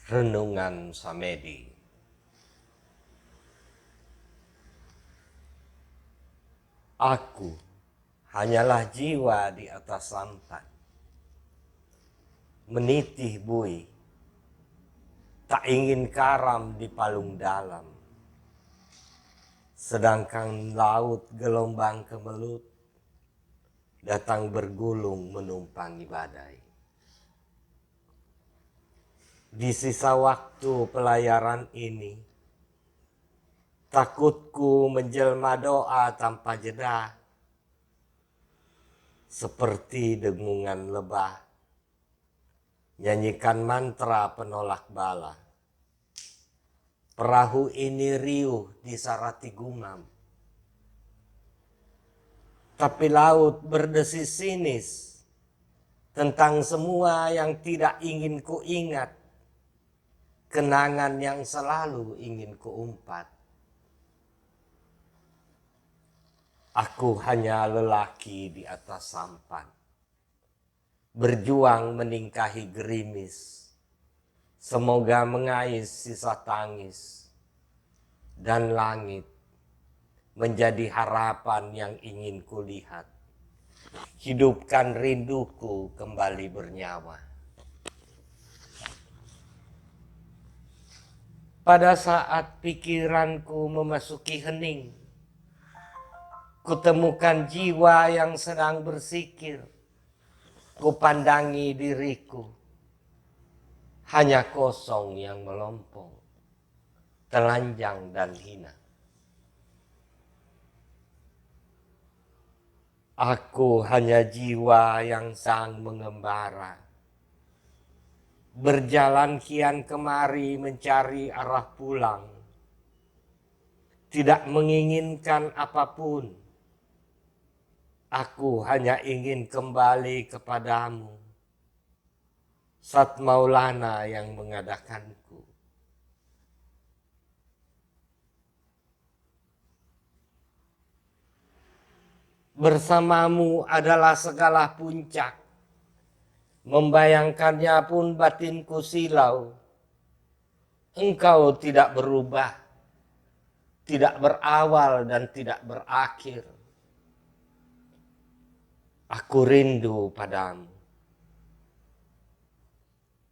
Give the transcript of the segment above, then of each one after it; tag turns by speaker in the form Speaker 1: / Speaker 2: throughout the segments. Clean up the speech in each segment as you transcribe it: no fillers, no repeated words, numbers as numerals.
Speaker 1: Renungan Samedi. Aku hanyalah jiwa di atas sampan, menitih bui, tak ingin karam di palung dalam. Sedangkan laut gelombang kemelut, datang bergulung menumpangi badai. Di sisa waktu pelayaran ini, takutku menjelma doa tanpa jeda, seperti dengungan lebah, nyanyikan mantra penolak bala. Perahu ini riuh disarati gumam, tapi laut berdesis sinis tentang semua yang tidak ingin ku ingat, kenangan yang selalu ingin ku umpat. Aku hanya lelaki di atas sampan, berjuang meningkahi gerimis, semoga mengais sisa tangis, dan langit menjadi harapan yang ingin kulihat. Hidupkan rinduku kembali bernyawa. Pada saat pikiranku memasuki hening, kutemukan jiwa yang sedang bersikir. Kupandangi diriku, hanya kosong yang melompong, telanjang dan hina. Aku hanya jiwa yang sang mengembara, berjalan kian kemari mencari arah pulang, tidak menginginkan apapun. Aku hanya ingin kembali kepadamu, Sat Maulana yang mengadakanku. Bersamamu adalah segala puncak, membayangkannya pun batinku silau. Engkau tidak berubah, tidak berawal dan tidak berakhir. Aku rindu padamu.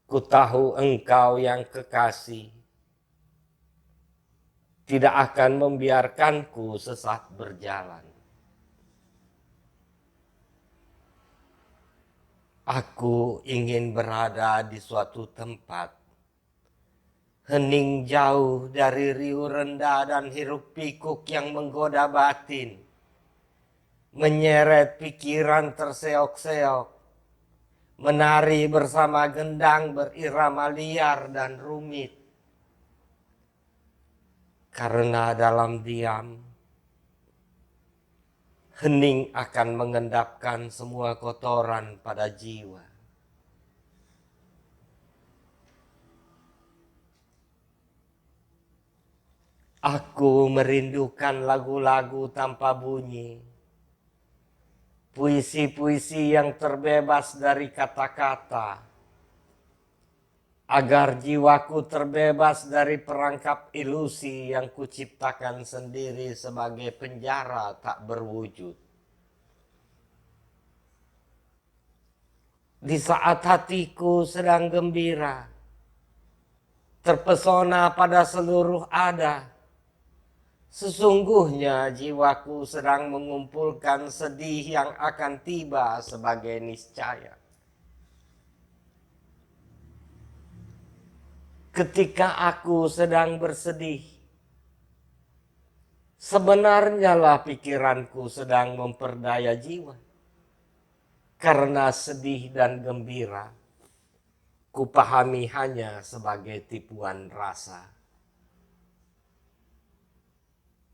Speaker 1: Ku tahu engkau yang kekasih tidak akan membiarkanku sesat berjalan. Aku ingin berada di suatu tempat, hening jauh dari riuh rendah dan hiruk pikuk yang menggoda batin, menyeret pikiran terseok-seok, menari bersama gendang berirama liar dan rumit. Karena dalam diam, hening akan mengendapkan semua kotoran pada jiwa. Aku merindukan lagu-lagu tanpa bunyi, puisi-puisi yang terbebas dari kata-kata, agar jiwaku terbebas dari perangkap ilusi yang kuciptakan sendiri sebagai penjara tak berwujud. Di saat hatiku sedang gembira, terpesona pada seluruh ada, sesungguhnya jiwaku sedang mengumpulkan sedih yang akan tiba sebagai niscaya. Ketika aku sedang bersedih, sebenarnya lah pikiranku sedang memperdaya jiwa. Karena sedih dan gembira, kupahami hanya sebagai tipuan rasa.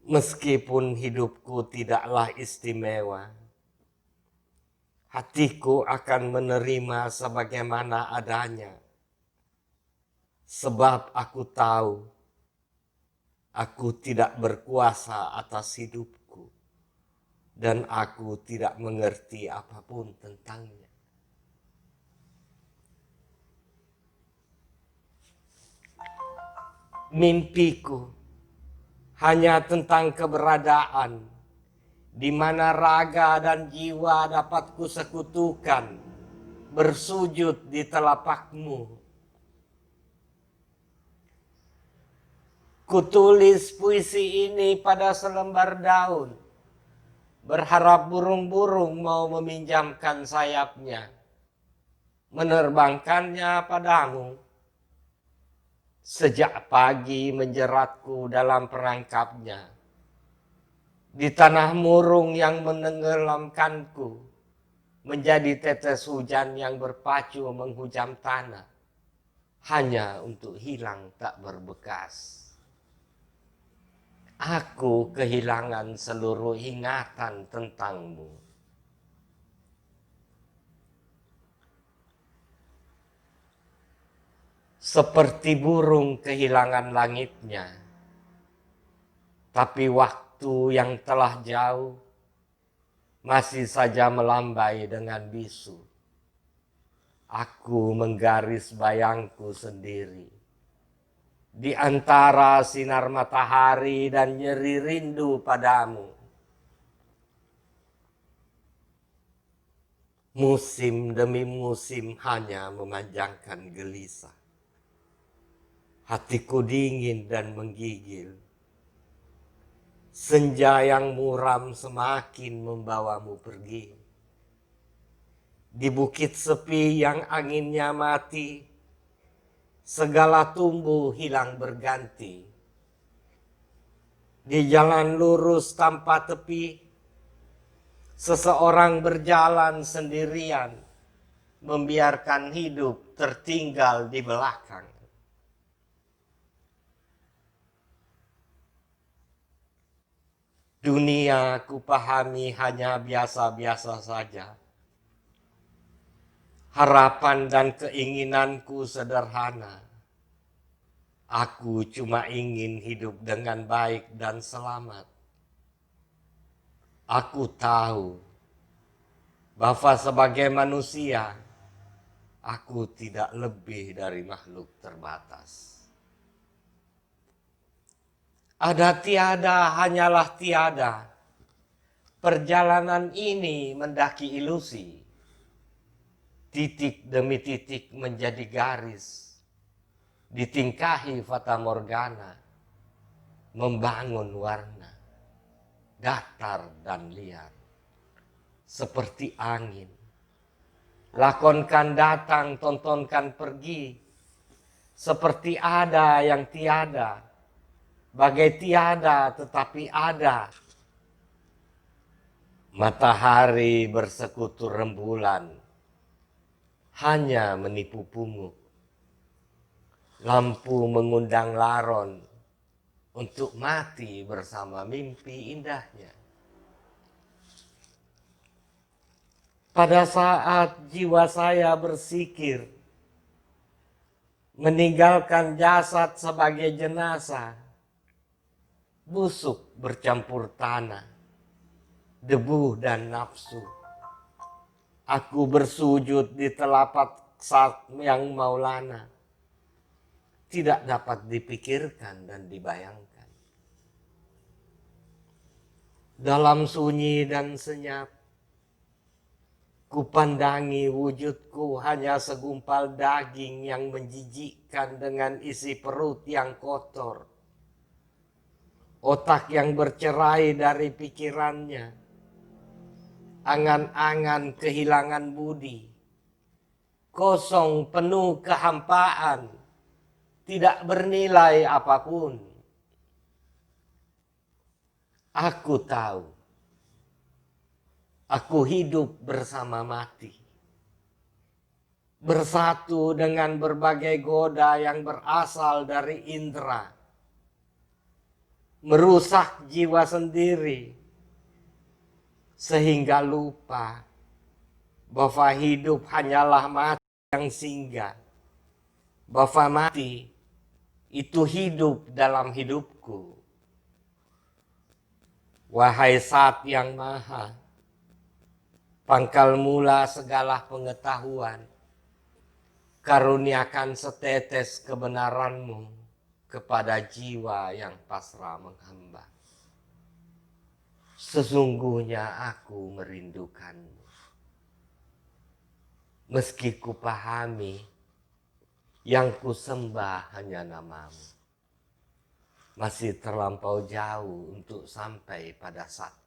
Speaker 1: Meskipun hidupku tidaklah istimewa, hatiku akan menerima sebagaimana adanya. Sebab aku tahu, aku tidak berkuasa atas hidupku, dan aku tidak mengerti apapun tentangnya. Mimpiku hanya tentang keberadaan di mana raga dan jiwa dapat kusekutukan, bersujud di telapakmu. Kutulis puisi ini pada selembar daun, berharap burung-burung mau meminjamkan sayapnya, menerbangkannya padamu. Sejak pagi menjeratku dalam perangkapnya, di tanah murung yang menenggelamkanku, menjadi tetes hujan yang berpacu menghujam tanah, hanya untuk hilang tak berbekas. Aku kehilangan seluruh ingatan tentangmu. Seperti burung kehilangan langitnya, tapi waktu yang telah jauh masih saja melambai dengan bisu. Aku menggaris bayangku sendiri di antara sinar matahari dan nyeri rindu padamu. Musim demi musim hanya memanjangkan gelisah. Hatiku dingin dan menggigil. Senja yang muram semakin membawamu pergi. Di bukit sepi yang anginnya mati, segala tumbuh hilang berganti. Di jalan lurus tanpa tepi, seseorang berjalan sendirian, membiarkan hidup tertinggal di belakang. Dunia kupahami hanya biasa-biasa saja. Harapan dan keinginanku sederhana. Aku cuma ingin hidup dengan baik dan selamat. Aku tahu bahwa sebagai manusia, aku tidak lebih dari makhluk terbatas. Ada tiada hanyalah tiada. Perjalanan ini mendaki ilusi. Titik demi titik menjadi garis. Ditingkahi fata morgana. Membangun warna. Datar dan liar. Seperti angin. Lakonkan datang, tontonkan pergi. Seperti ada yang tiada. Bagai tiada tetapi ada. Matahari bersekutu rembulan, hanya menipu pungut. Lampu mengundang laron untuk mati bersama mimpi indahnya. Pada saat jiwa saya bersikir, meninggalkan jasad sebagai jenazah, busuk bercampur tanah, debu dan nafsu. Aku bersujud di telapak saat yang maulana. Tidak dapat dipikirkan dan dibayangkan. Dalam sunyi dan senyap, kupandangi wujudku hanya segumpal daging yang menjijikkan dengan isi perut yang kotor. Otak yang bercerai dari pikirannya. Angan-angan kehilangan budi. Kosong penuh kehampaan. Tidak bernilai apapun. Aku tahu. Aku hidup bersama mati. Bersatu dengan berbagai goda yang berasal dari indera. Merusak jiwa sendiri sehingga lupa bahwa hidup hanyalah mati yang singgah, bahwa mati itu hidup dalam hidupku. Wahai Zat yang Maha, pangkal mula segala pengetahuan, karuniakan setetes kebenaranmu kepada jiwa yang pasrah menghamba. Sesungguhnya aku merindukanmu. Meski ku pahami yang ku sembah hanya namamu. Masih terlampau jauh untuk sampai pada satu